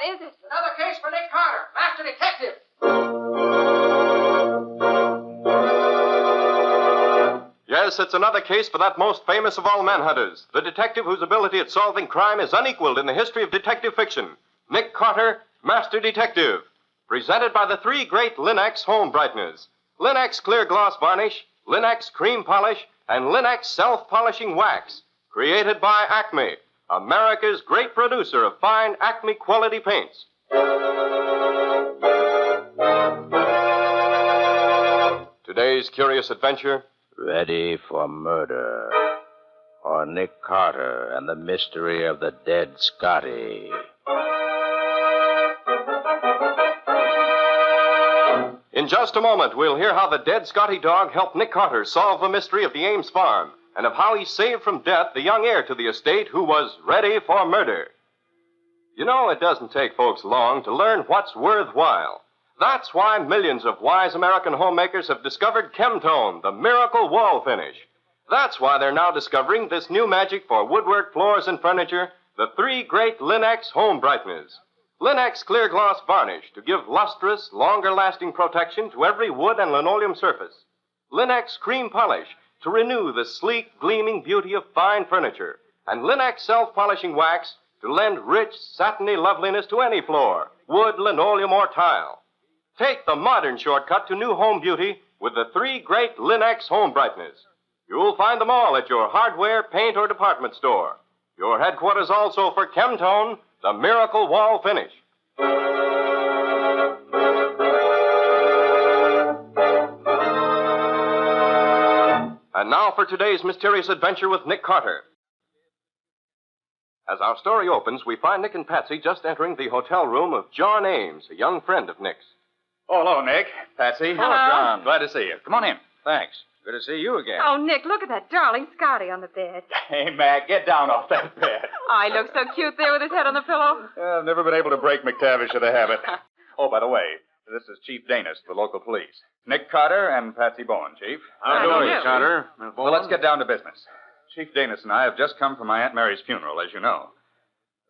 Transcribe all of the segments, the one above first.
is it? Another case for Nick Carter, master detective. Yes, it's another case for that most famous of all manhunters, the detective whose ability at solving crime is unequaled in the history of detective fiction. Nick Carter, Master Detective. Presented by the three great Linex home brighteners. Linex Clear Gloss Varnish, Linex Cream Polish, and Linex Self-Polishing Wax. Created by Acme, America's great producer of fine Acme quality paints. Today's curious adventure. Ready for murder. Or Nick Carter and the mystery of the dead Scotty. In just a moment, we'll hear how the dead Scotty dog helped Nick Carter solve the mystery of the Ames farm, and of how he saved from death the young heir to the estate who was ready for murder. You know, it doesn't take folks long to learn what's worthwhile. That's why millions of wise American homemakers have discovered Chemtone, the miracle wall finish. That's why they're now discovering this new magic for woodwork, floors, and furniture, the three great Linex home brighteners. Linex Clear Gloss Varnish to give lustrous, longer-lasting protection to every wood and linoleum surface. Linex Cream Polish to renew the sleek, gleaming beauty of fine furniture. And Linex Self-Polishing Wax to lend rich, satiny loveliness to any floor, wood, linoleum, or tile. Take the modern shortcut to new home beauty with the three great Linex home brighteners. You'll find them all at your hardware, paint, or department store. Your headquarters also for Chemtone, the miracle wall finish. And now for today's mysterious adventure with Nick Carter. As our story opens, we find Nick and Patsy just entering the hotel room of John Ames, a young friend of Nick's. Oh, hello, Nick. Patsy. Hello, John. Glad to see you. Come on in. Thanks. Good to see you again. Oh, Nick, look at that darling Scotty on the bed. Hey, Mac, get down off that bed. Oh, he looks so cute there with his head on the pillow. I've never been able to break McTavish of the habit. Oh, by the way, this is Chief Danis, the local police. Nick Carter and Patsy Bowen, Chief. How do you do? Carter. Well, let's get down to business. Chief Danis and I have just come from my Aunt Mary's funeral, as you know.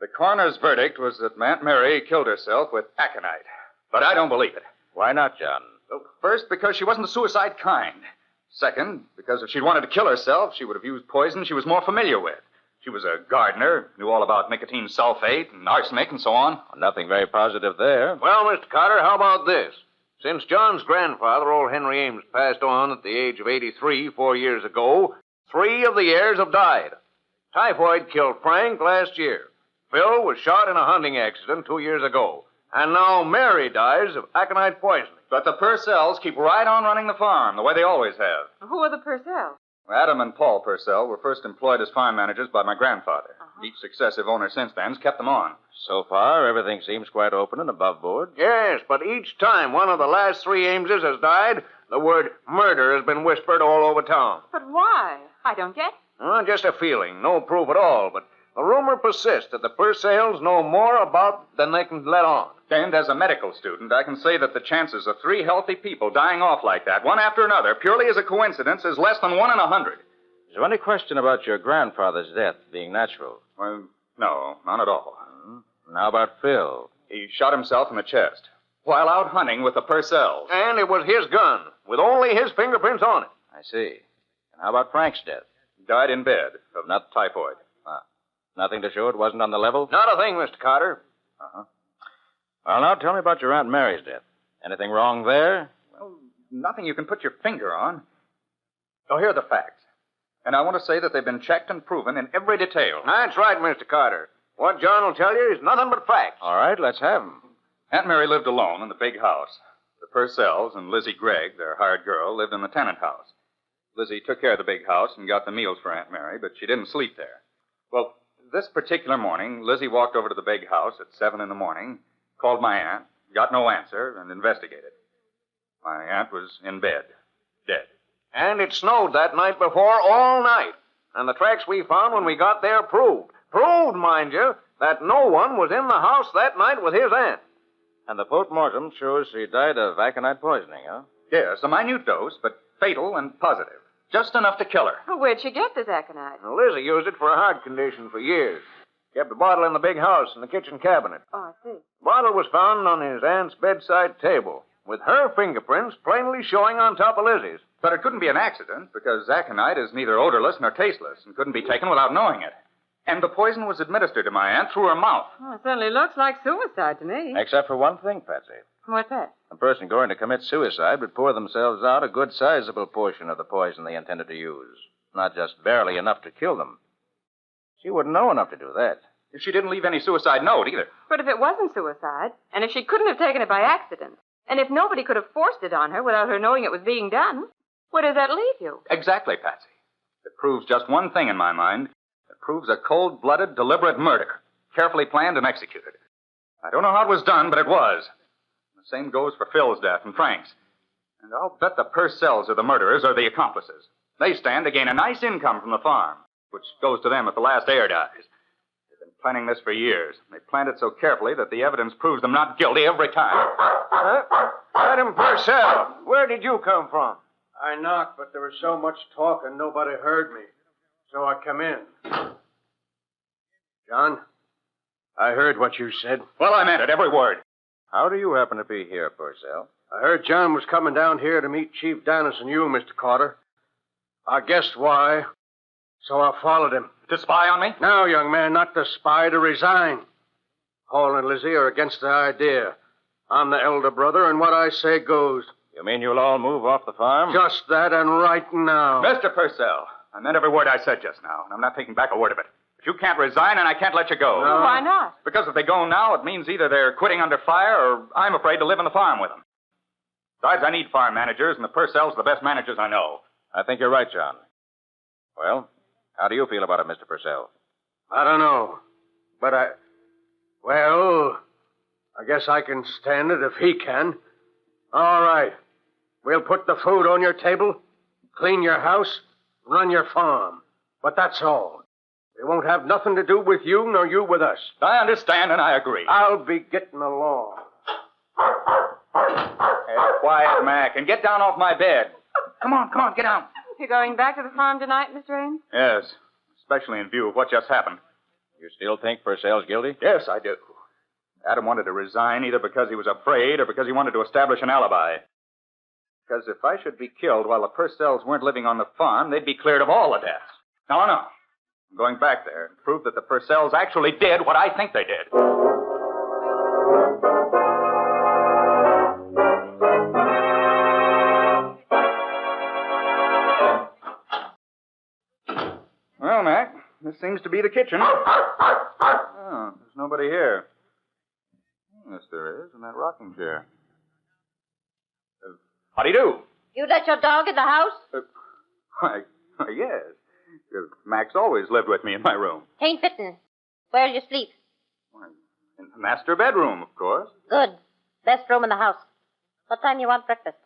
The coroner's verdict was that my Aunt Mary killed herself with aconite. But I don't believe it. Why not, John? Well, first, because she wasn't the suicide kind. Second, because if she'd wanted to kill herself, she would have used poison she was more familiar with. She was a gardener, knew all about nicotine sulfate and arsenic and so on. Well, nothing very positive there. Well, Mr. Carter, how about this? Since John's grandfather, old Henry Ames, passed on at the age of 83 4 years ago, 3 of the heirs have died. Typhoid killed Frank last year. Phil was shot in a hunting accident 2 years ago. And now Mary dies of aconite poisoning. But the Purcells keep right on running the farm, the way they always have. Who are the Purcells? Adam and Paul Purcell were first employed as farm managers by my grandfather. Each successive owner since then has kept them on. So far, everything seems quite open and above board. Yes, but each time one of the last 3 Ameses has died, the word murder has been whispered all over town. But why? I don't get it. Well, just a feeling, no proof at all, but the rumor persists that the Purcells know more about than they can let on. And as a medical student, I can say that the chances of 3 healthy people dying off like that, one after another, purely as a coincidence, is less than 1 in 100. Is there any question about your grandfather's death being natural? Well, no, none at all. And how about Phil? He shot himself in the chest while out hunting with the Purcells. And it was his gun, with only his fingerprints on it. I see. And how about Frank's death? He died in bed of not typhoid. Nothing to show it wasn't on the level? Not a thing, Mr. Carter. Uh-huh. Well, now tell me about your Aunt Mary's death. Anything wrong there? Well, nothing you can put your finger on. Oh, here are the facts. And I want to say that they've been checked and proven in every detail. That's right, Mr. Carter. What John will tell you is nothing but facts. All right, let's have 'em. Aunt Mary lived alone in the big house. The Purcells and Lizzie Gregg, their hired girl, lived in the tenant house. Lizzie took care of the big house and got the meals for Aunt Mary, but she didn't sleep there. Well, this particular morning, Lizzie walked over to the big house at 7 in the morning, called my aunt, got no answer, and investigated. My aunt was in bed, dead. And it snowed that night before all night. And the tracks we found when we got there proved, mind you, that no one was in the house that night with his aunt. And the post-mortem shows she died of aconite poisoning, huh? Yes, a minute dose, but fatal and positive. Just enough to kill her. Where'd she get this aconite? Now, Lizzie used it for a heart condition for years. Kept the bottle in the big house in the kitchen cabinet. Oh, I see. The bottle was found on his aunt's bedside table, with her fingerprints plainly showing on top of Lizzie's. But it couldn't be an accident, because aconite is neither odorless nor tasteless and couldn't be taken without knowing it. And the poison was administered to my aunt through her mouth. Oh, it certainly looks like suicide to me. Except for one thing, Patsy. What's that? A person going to commit suicide would pour themselves out a good sizable portion of the poison they intended to use. Not just barely enough to kill them. She wouldn't know enough to do that. She didn't leave any suicide note either. But if it wasn't suicide, and if she couldn't have taken it by accident, and if nobody could have forced it on her without her knowing it was being done, where does that leave you? Exactly, Patsy. It proves just one thing in my mind. It proves a cold-blooded, deliberate murder, carefully planned and executed. I don't know how it was done, but it was. The same goes for Phil's death and Frank's. And I'll bet the Purcells are the murderers or the accomplices. They stand to gain a nice income from the farm, which goes to them if the last heir dies. They've been planning this for years. They planned it so carefully that the evidence proves them not guilty every time. Madam Purcell, where did you come from? I knocked, but there was so much talk and nobody heard me. So I come in. John, I heard what you said. Well, I meant it, every word. How do you happen to be here, Purcell? I heard John was coming down here to meet Chief Dennis and you, Mr. Carter. I guessed why, so I followed him. To spy on me? No, young man, not to spy, to resign. Paul and Lizzie are against the idea. I'm the elder brother, and what I say goes. You mean you'll all move off the farm? Just that, and right now. Mr. Purcell, I meant every word I said just now, and I'm not taking back a word of it. But you can't resign, and I can't let you go. No. Why not? Because if they go now, it means either they're quitting under fire, or I'm afraid to live on the farm with them. Besides, I need farm managers, and the Purcells are the best managers I know. I think you're right, John. Well, how do you feel about it, Mr. Purcell? I don't know. But I guess I can stand it if he can. All right. We'll put the food on your table, clean your house, run your farm. But that's all. It won't have nothing to do with you, nor you with us. I understand, and I agree. I'll be getting along. Hey, quiet, Mac, and get down off my bed. Come on, get down. You going back to the farm tonight, Mr. Ames? Yes, especially in view of what just happened. You still think Purcell's guilty? Yes, I do. Adam wanted to resign either because he was afraid or because he wanted to establish an alibi. Because if I should be killed while the Purcells weren't living on the farm, they'd be cleared of all the deaths. No. I'm going back there and prove that the Purcells actually did what I think they did. Well, Mac, this seems to be the kitchen. Oh, there's nobody here. Yes, there is, in that rocking chair. How do you do? You let your dog in the house? Why, yes. Max always lived with me in my room. Tain't fittin'. Where'll you sleep? Why, in the master bedroom, of course. Good. Best room in the house. What time you want breakfast?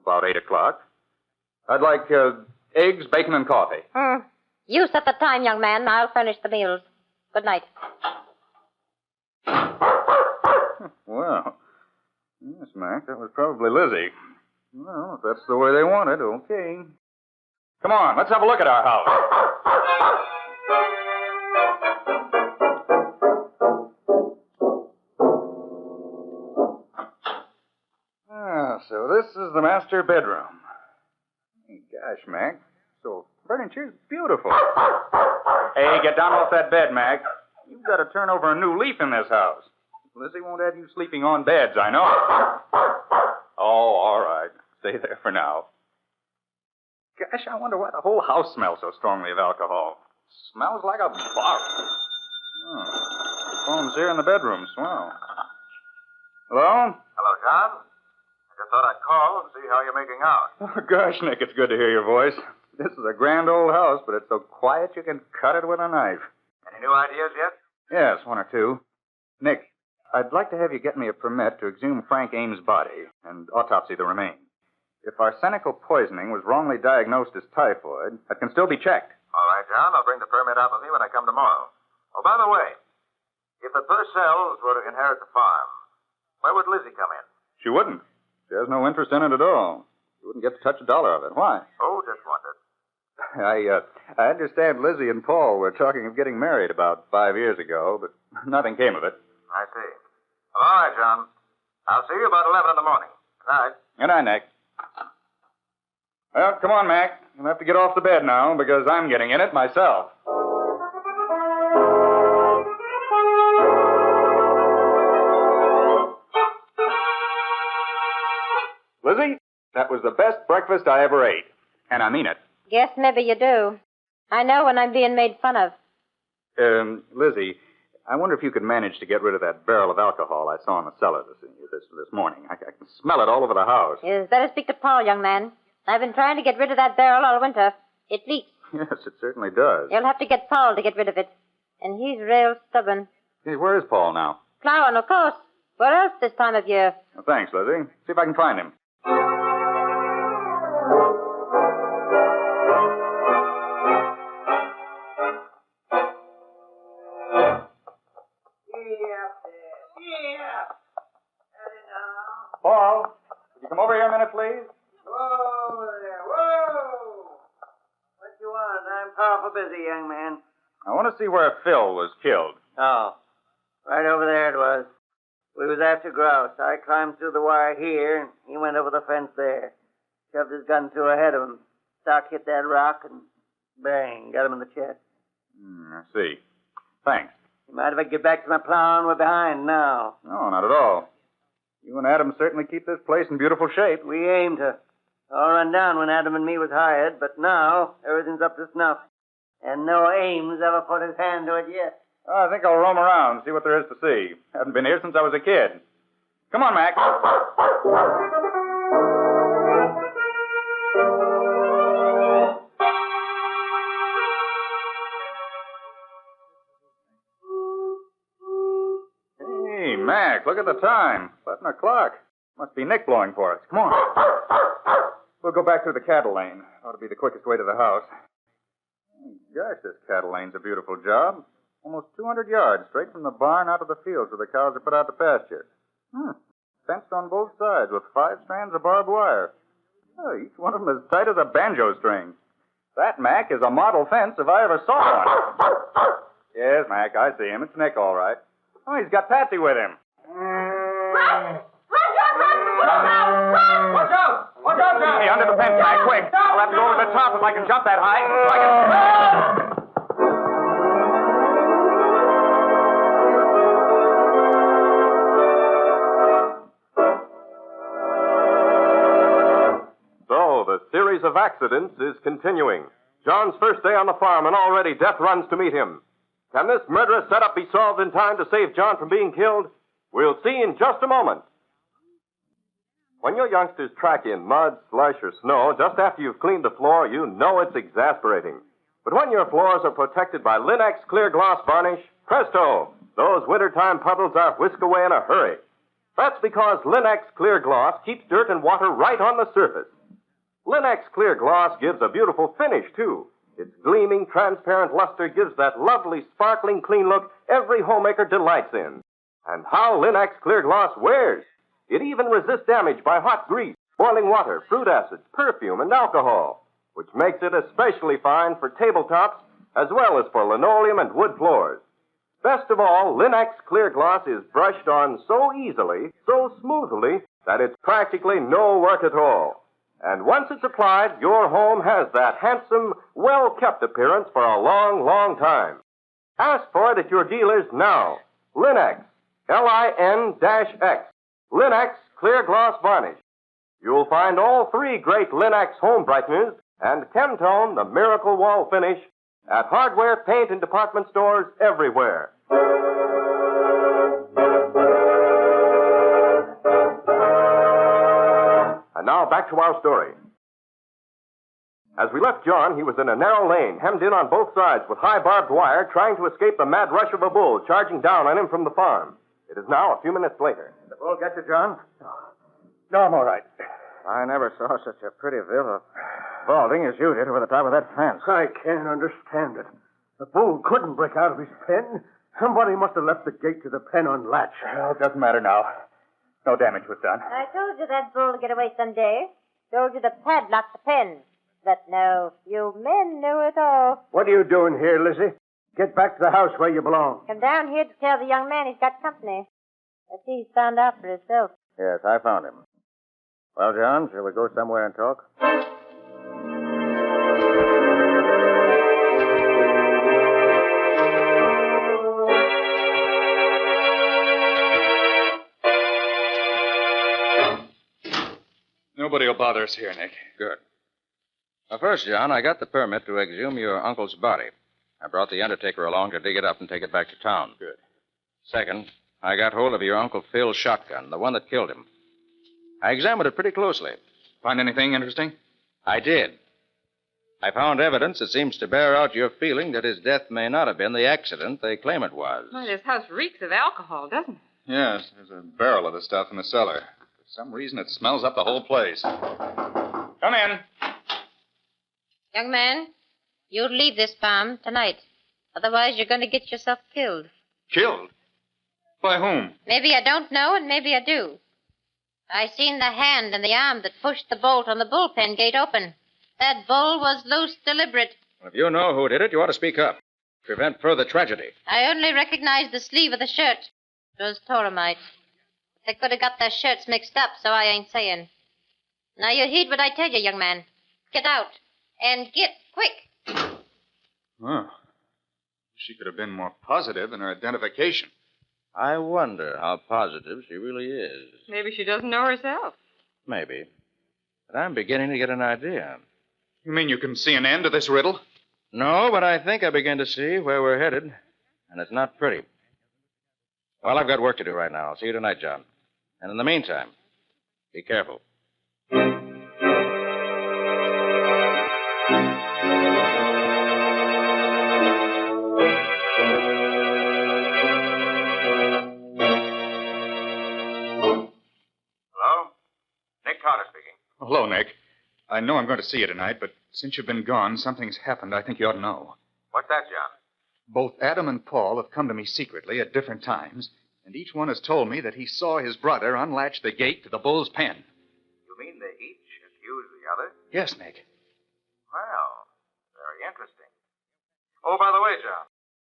About 8 o'clock. I'd like eggs, bacon, and coffee. You set the time, young man, and I'll furnish the meals. Good night. Well, yes, Mac, that was probably Lizzie. Well, if that's the way they want it, okay. Come on, let's have a look at our house. So this is the master bedroom. Gosh, Mac, so furniture's beautiful. Hey, get down off that bed, Mac. You've got to turn over a new leaf in this house. Lizzie won't have you sleeping on beds, I know. Oh, all right. Stay there for now. Gosh, I wonder why the whole house smells so strongly of alcohol. Smells like a bar. Oh, the phone's here in the bedroom. Swell. Hello? Hello, John. I just thought I'd call and see how you're making out. Oh, gosh, Nick, it's good to hear your voice. This is a grand old house, but it's so quiet you can cut it with a knife. Any new ideas yet? Yes, one or two. Nick, I'd like to have you get me a permit to exhume Frank Ames' body and autopsy the remains. If arsenical poisoning was wrongly diagnosed as typhoid, that can still be checked. All right, John. I'll bring the permit out with me when I come tomorrow. Oh, by the way, if the Purcells were to inherit the farm, where would Lizzie come in? She wouldn't. She has no interest in it at all. She wouldn't get to touch a dollar of it. Why? Oh, just wondered. I understand Lizzie and Paul were talking of getting married about 5 years ago, but nothing came of it. I see. All right, John. I'll see you about 11 in the morning. Good night. Good night, Nick. Well, come on, Mac. You'll have to get off the bed now because I'm getting in it myself. Lizzie, that was the best breakfast I ever ate. And I mean it. Guess maybe you do. I know when I'm being made fun of. Lizzie, I wonder if you could manage to get rid of that barrel of alcohol I saw in the cellar this morning. I can smell it all over the house. You'd better speak to Paul, young man. I've been trying to get rid of that barrel all winter. It leaks. Yes, it certainly does. You'll have to get Paul to get rid of it. And he's real stubborn. Hey, where is Paul now? Plowing, of course. Where else this time of year? Well, thanks, Lizzie. See if I can find him. Paul, could you come over here a minute, please? Whoa there, whoa! What you want? I'm powerful busy, young man. I want to see where Phil was killed. Oh, right over there it was. We was after grouse. I climbed through the wire here, and he went over the fence there. Shoved his gun through ahead of him. Stock hit that rock, and bang, got him in the chest. I see. Thanks. You mind if I get back to my plowing? We're behind now. No, not at all. You and Adam certainly keep this place in beautiful shape. We aimed to. All run down when Adam and me was hired, but now everything's up to snuff. And no Ames ever put his hand to it yet. Oh, I think I'll roam around and see what there is to see. Haven't been here since I was a kid. Come on, Mac. Hey, Mac, look at the time. 11 o'clock. Must be Nick blowing for us. Come on. We'll go back through the cattle lane. Ought to be the quickest way to the house. Gosh, this cattle lane's a beautiful job. Almost 200 yards straight from the barn out to the fields where the cows are put out to pasture. Fenced on both sides with 5 strands of barbed wire. Oh, each one of them as tight as a banjo string. That, Mac, is a model fence if I ever saw one. Yes, Mac, I see him. It's Nick, all right. Oh, he's got Patsy with him. Run! Watch out! Watch out, John! Hey, under the fence, Mac, quick. I'll have to go over the top if I can jump that high. If I can... So, the series of accidents is continuing. John's first day on the farm, and already death runs to meet him. Can this murderous setup be solved in time to save John from being killed? We'll see in just a moment. When your youngsters track in mud, slush, or snow just after you've cleaned the floor, you know it's exasperating. But when your floors are protected by Linex clear gloss varnish, presto, those wintertime puddles are whisked away in a hurry. That's because Linex clear gloss keeps dirt and water right on the surface. Linex clear gloss gives a beautiful finish, too. Its gleaming, transparent luster gives that lovely, sparkling, clean look every homemaker delights in. And how Linex clear gloss wears. It even resists damage by hot grease, boiling water, fruit acids, perfume, and alcohol, which makes it especially fine for tabletops as well as for linoleum and wood floors. Best of all, Linex clear gloss is brushed on so easily, so smoothly, that it's practically no work at all. And once it's applied, your home has that handsome, well-kept appearance for a long, long time. Ask for it at your dealers now. Linex, Lin-X, Linex Clear Gloss Varnish. You'll find all 3 great Linex home brighteners and Chemtone, the miracle wall finish, at hardware, paint, and department stores everywhere. And now back to our story. As we left John, he was in a narrow lane, hemmed in on both sides with high barbed wire, trying to escape the mad rush of a bull charging down on him from the farm. It is now a few minutes later. The bull get you, John? No, I'm all right. I never saw such a pretty bill of balding as you did over the top of that fence. I can't understand it. The bull couldn't break out of his pen. Somebody must have left the gate to the pen unlatched. Well, it doesn't matter now. No damage was done. I told you that bull would get away someday. Told you to padlock the pen. But no, you men knew it all. What are you doing here, Lizzie? Get back to the house where you belong. Come down here to tell the young man he's got company. I see he's found out for himself. Yes, I found him. Well, John, shall we go somewhere and talk? Nobody will bother us here, Nick. Good. Well, first, John, I got the permit to exhume your uncle's body. I brought the undertaker along to dig it up and take it back to town. Good. Second, I got hold of your Uncle Phil's shotgun, the one that killed him. I examined it pretty closely. Find anything interesting? I did. I found evidence that seems to bear out your feeling that his death may not have been the accident they claim it was. Well, this house reeks of alcohol, doesn't it? Yes, there's a barrel of the stuff in the cellar. For some reason, it smells up the whole place. Come in. Young man, you leave this farm tonight. Otherwise, you're going to get yourself killed. Killed? By whom? Maybe I don't know, and maybe I do. I seen the hand and the arm that pushed the bolt on the bullpen gate open. That bull was loose deliberate. If you know who did it, you ought to speak up. Prevent further tragedy. I only recognized the sleeve of the shirt. It was Toramite. They could have got their shirts mixed up, so I ain't saying. Now you heed what I tell you, young man. Get out. And get quick. Oh. She could have been more positive in her identification. I wonder how positive she really is. Maybe she doesn't know herself. Maybe. But I'm beginning to get an idea. You mean you can see an end to this riddle? No, but I think I begin to see where we're headed. And it's not pretty. Well, I've got work to do right now. I'll see you tonight, John. And in the meantime, be careful. Hello? Nick Carter speaking. Hello, Nick. I know I'm going to see you tonight, but since you've been gone, something's happened I think you ought to know. What's that, John? Both Adam and Paul have come to me secretly at different times, and each one has told me that he saw his brother unlatch the gate to the bull's pen. You mean they each accuse the other? Yes, Nick. Well, very interesting. Oh, by the way, John,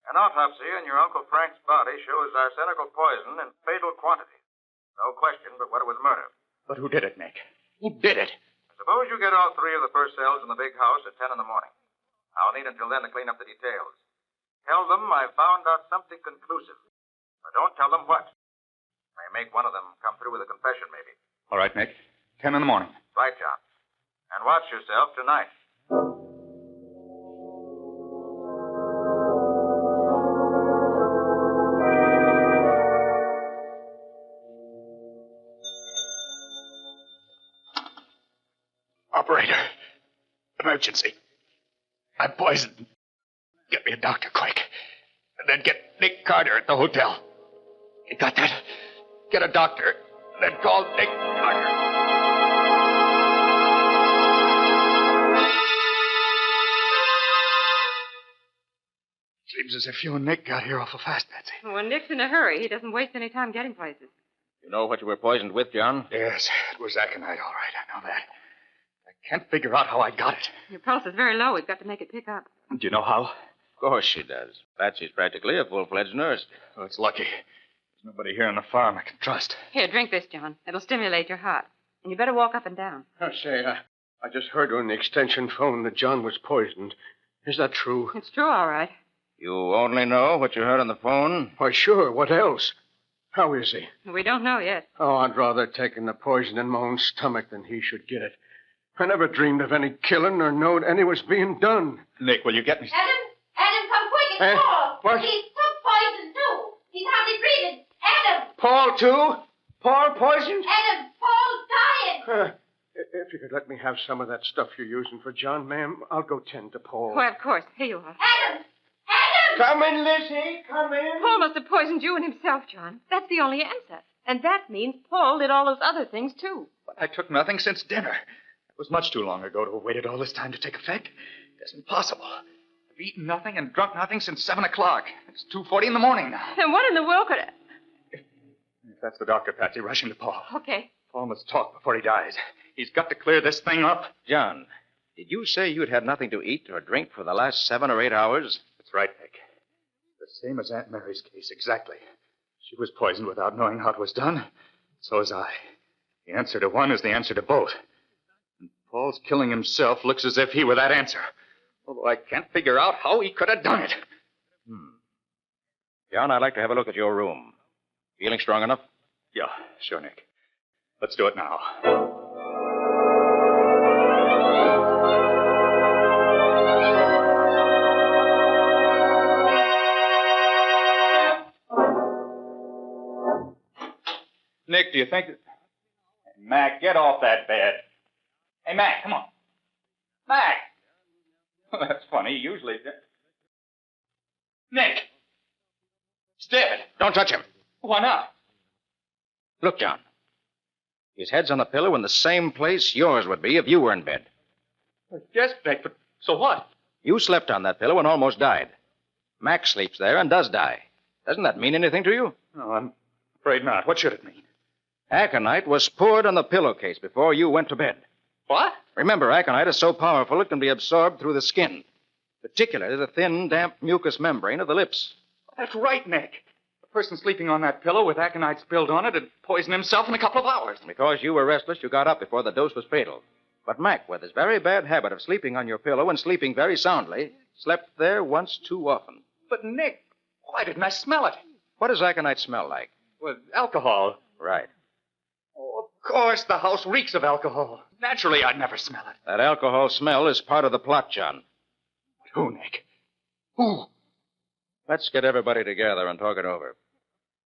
an autopsy on your Uncle Frank's body shows arsenical poison in fatal quantities. No question but what it was murder. But who did it, Nick? Who did it? Suppose you get all three of the Purcells in the big house at 10 in the morning. I'll need until then to clean up the details. Tell them I found out something conclusive. But don't tell them what. May make one of them come through with a confession, maybe. All right, Nick. 10 in the morning. Right, John. And watch yourself tonight. Operator. Emergency. I'm poisoned. Get me a doctor quick. And then get Nick Carter at the hotel. You got that? Get a doctor. And then call Nick Carter. Seems as if you and Nick got here awful fast, Patsy. When Nick's in a hurry, he doesn't waste any time getting places. You know what you were poisoned with, John? Yes, it was aconite, all right. I know that. I can't figure out how I got it. Your pulse is very low. We've got to make it pick up. Do you know how? Of course she does. Patsy's practically a full-fledged nurse. Oh, it's lucky. There's nobody here on the farm I can trust. Here, drink this, John. It'll stimulate your heart. And you better walk up and down. I just heard on the extension phone that John was poisoned. Is that true? It's true, all right. You only know what you heard on the phone? Why, sure. What else? How is he? We don't know yet. Oh, I'd rather taken the poison in my own stomach than he should get it. I never dreamed of any killing or knowed any was being done. Nick, will you get me... Adam, come quick. It's Paul. What? He's took poison, too. He's hardly breathing. Adam! Paul, too? Paul poisoned? Adam, Paul's dying. If you could let me have some of that stuff you're using for John, ma'am, I'll go tend to Paul. Why, of course. Here you are. Adam! Come in, Lizzie. Come in. Paul must have poisoned you and himself, John. That's the only answer. And that means Paul did all those other things, too. But I took nothing since dinner. It was much too long ago to have waited all this time to take effect. It's impossible. I've eaten nothing and drunk nothing since 7 o'clock. It's 2:40 in the morning now. And what in the world could... If that's the doctor, Patsy, rushing to Paul. Okay. Paul must talk before he dies. He's got to clear this thing up. John, Did you say you'd had nothing to eat or drink for the last 7 or 8 hours? That's right, Nick. The same as Aunt Mary's case, exactly. She was poisoned without knowing how it was done. So was I. The answer to one is the answer to both. And Paul's killing himself looks as if he were that answer. Although I can't figure out how he could have done it. John, I'd like to have a look at your room. Feeling strong enough? Yeah, sure, Nick. Let's do it now. Nick, do you think that... Hey, Mac, get off that bed. Hey, Mac, come on. Mac! Well, that's funny. Usually... Nick! He's dead. Don't touch him. Why not? Look, John. His head's on the pillow in the same place yours would be if you were in bed. Yes, Nick, but so what? You slept on that pillow and almost died. Mac sleeps there and does die. Doesn't that mean anything to you? No, I'm afraid not. What should it mean? Aconite was poured on the pillowcase before you went to bed. What? Remember, aconite is so powerful it can be absorbed through the skin, particularly the thin, damp mucous membrane of the lips. That's right, Nick. The person sleeping on that pillow with aconite spilled on it had poisoned himself in a couple of hours. Because you were restless, you got up before the dose was fatal. But Mac, with his very bad habit of sleeping on your pillow and sleeping very soundly, slept there once too often. But, Nick, why didn't I smell it? What does aconite smell like? Well, alcohol. Right. Oh, of course, the house reeks of alcohol. Naturally, I'd never smell it. That alcohol smell is part of the plot, John. Who, Nick? Who? Let's get everybody together and talk it over.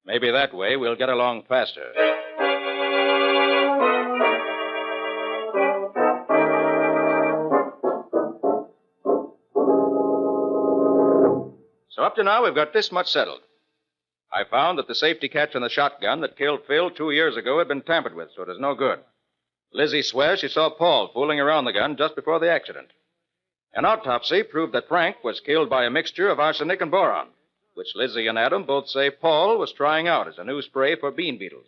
Maybe that way we'll get along faster. So up to now, we've got this much settled. I found that the safety catch on the shotgun that killed Phil 2 years ago had been tampered with, so it is no good. Lizzie swears she saw Paul fooling around the gun just before the accident. An autopsy proved that Frank was killed by a mixture of arsenic and boron, which Lizzie and Adam both say Paul was trying out as a new spray for bean beetles.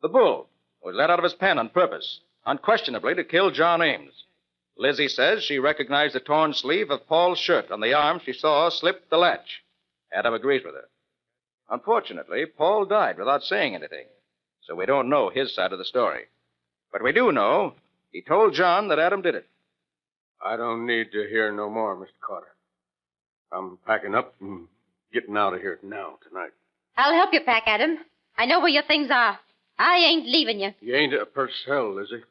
The bull was let out of his pen on purpose, unquestionably to kill John Ames. Lizzie says she recognized the torn sleeve of Paul's shirt on the arm she saw slip the latch. Adam agrees with her. Unfortunately, Paul died without saying anything, so we don't know his side of the story. But we do know he told John that Adam did it. I don't need to hear no more, Mr. Carter. I'm packing up and getting out of here now, tonight. I'll help you pack, Adam. I know where your things are. I ain't leaving you. You ain't a Purcell, Lizzie.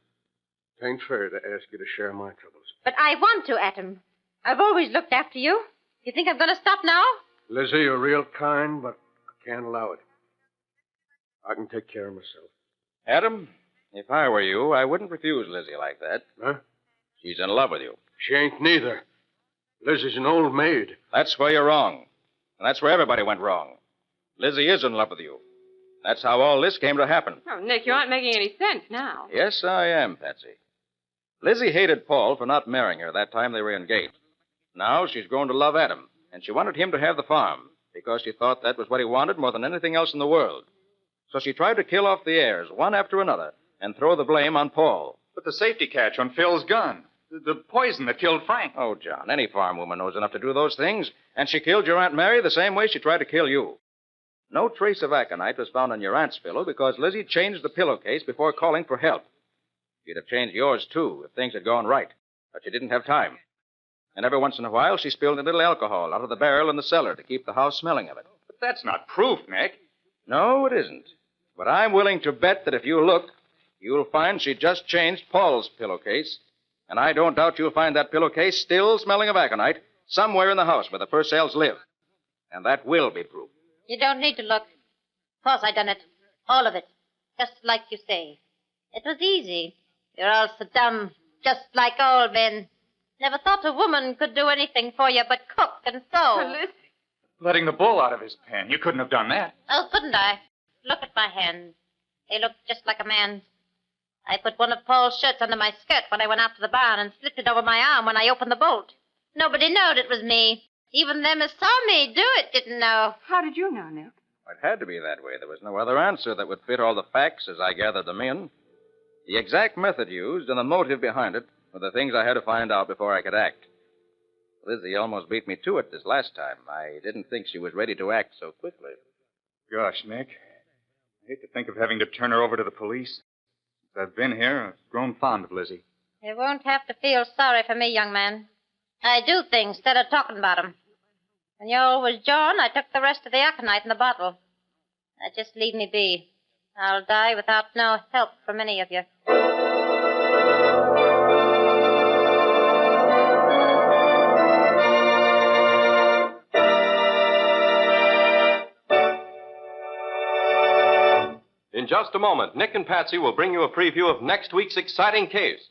It ain't fair to ask you to share my troubles. But I want to, Adam. I've always looked after you. You think I'm going to stop now? Lizzie, you're real kind, but I can't allow it. I can take care of myself. Adam, if I were you, I wouldn't refuse Lizzie like that. Huh? She's in love with you. She ain't neither. Lizzie's an old maid. That's where you're wrong. And that's where everybody went wrong. Lizzie is in love with you. That's how all this came to happen. Oh, Nick, you aren't making any sense now. Yes, I am, Patsy. Lizzie hated Paul for not marrying her that time they were engaged. Now she's grown to love Adam, and she wanted him to have the farm because she thought that was what he wanted more than anything else in the world. So she tried to kill off the heirs, one after another, and throw the blame on Paul. But the safety catch on Phil's gun. The poison that killed Frank. Oh, John, any farm woman knows enough to do those things, and she killed your Aunt Mary the same way she tried to kill you. No trace of aconite was found on your aunt's pillow because Lizzie changed the pillowcase before calling for help. She'd have changed yours, too, if things had gone right, but she didn't have time. And every once in a while, she spilled a little alcohol out of the barrel in the cellar to keep the house smelling of it. But that's not proof, Nick. No, it isn't. But I'm willing to bet that if you look, you'll find she just changed Paul's pillowcase. And I don't doubt you'll find that pillowcase still smelling of aconite somewhere in the house where the Purcells live. And that will be proof. You don't need to look. Of course I done it. All of it. Just like you say. It was easy. You're all so dumb. Just like old men. Never thought a woman could do anything for you but cook and sew. Listen. Letting the bull out of his pen. You couldn't have done that. Oh, couldn't I? Look at my hands. They look just like a man's. I put one of Paul's shirts under my skirt when I went out to the barn and slipped it over my arm when I opened the bolt. Nobody knowed it was me. Even them as saw me do it didn't know. How did you know, Nick? It had to be that way. There was no other answer that would fit all the facts as I gathered them in. The exact method used and the motive behind it were the things I had to find out before I could act. Lizzie almost beat me to it this last time. I didn't think she was ready to act so quickly. Gosh, Nick. I hate to think of having to turn her over to the police. Since I've been here, I've grown fond of Lizzie. You won't have to feel sorry for me, young man. I do things instead of talking about 'em. When you was John, I took the rest of the aconite in the bottle. Now just leave me be. I'll die without no help from any of you. In just a moment, Nick and Patsy will bring you a preview of next week's exciting case.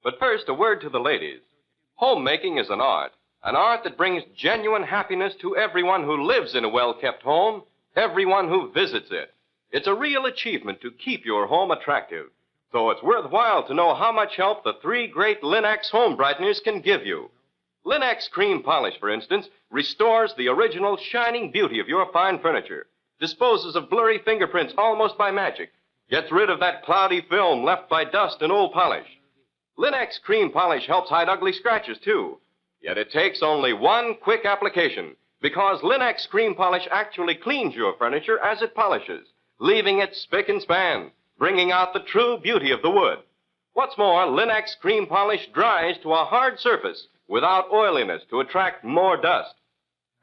But first, a word to the ladies. Homemaking is an art that brings genuine happiness to everyone who lives in a well-kept home, everyone who visits it. It's a real achievement to keep your home attractive. So it's worthwhile to know how much help the three great Lin-X home brighteners can give you. Lin-X Cream Polish, for instance, restores the original shining beauty of your fine furniture, disposes of blurry fingerprints almost by magic, gets rid of that cloudy film left by dust and old polish. Lin-X Cream Polish helps hide ugly scratches, too. Yet it takes only one quick application, because Lin-X Cream Polish actually cleans your furniture as it polishes, leaving it spick and span, bringing out the true beauty of the wood. What's more, Lin-X Cream Polish dries to a hard surface without oiliness to attract more dust.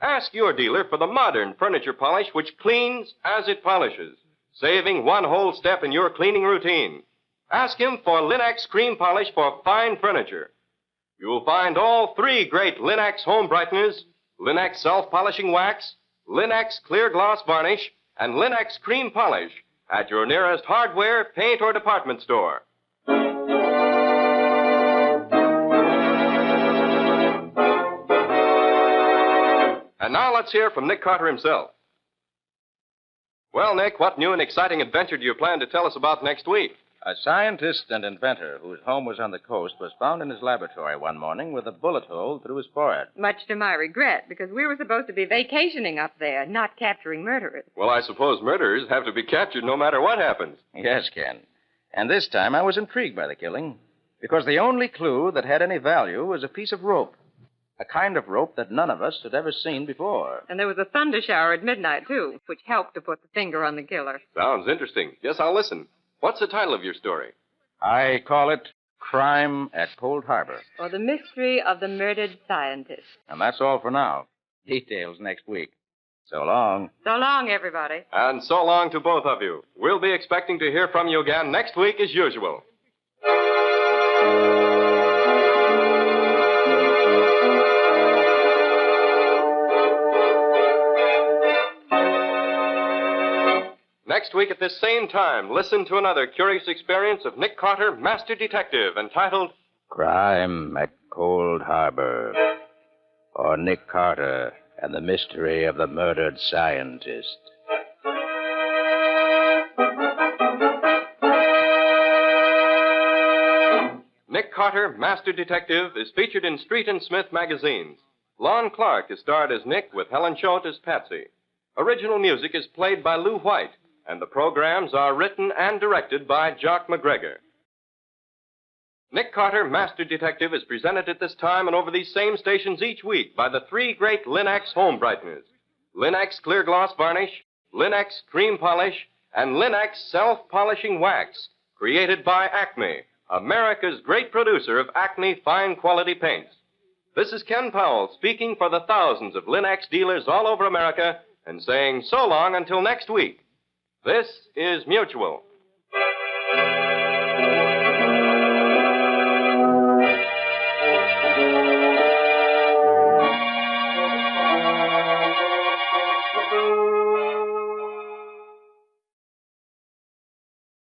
Ask your dealer for the modern furniture polish which cleans as it polishes, saving one whole step in your cleaning routine. Ask him for Lin-X Cream Polish for fine furniture. You'll find all three great Lin-X home brighteners, Lin-X self-polishing wax, Lin-X clear gloss varnish, and Lin-X Cream Polish at your nearest hardware, paint, or department store. And now let's hear from Nick Carter himself. Well, Nick, what new and exciting adventure do you plan to tell us about next week? A scientist and inventor whose home was on the coast was found in his laboratory one morning with a bullet hole through his forehead. Much to my regret, because we were supposed to be vacationing up there, not capturing murderers. Well, I suppose murderers have to be captured no matter what happens. Yes, Ken. And this time I was intrigued by the killing, because the only clue that had any value was a piece of rope. A kind of rope that none of us had ever seen before. And there was a thunder shower at midnight, too, which helped to put the finger on the killer. Sounds interesting. Yes, I'll listen. What's the title of your story? I call it Crime at Cold Harbor. Or The Mystery of the Murdered Scientist. And that's all for now. Details next week. So long. So long, everybody. And so long to both of you. We'll be expecting to hear from you again next week as usual. Next week at this same time, listen to another curious experience of Nick Carter, Master Detective, entitled Crime at Cold Harbor, or Nick Carter and the Mystery of the Murdered Scientist. Nick Carter, Master Detective, is featured in Street and Smith magazines. Lon Clark is starred as Nick with Helen Choate as Patsy. Original music is played by Lou White, and the programs are written and directed by Jock McGregor. Nick Carter, Master Detective, is presented at this time and over these same stations each week by the three great Lin-X home brighteners. Lin-X Clear Gloss Varnish, Lin-X Cream Polish, and Lin-X Self-Polishing Wax, created by Acme, America's great producer of Acme fine quality paints. This is Ken Powell speaking for the thousands of Lin-X dealers all over America and saying so long until next week. This is Mutual.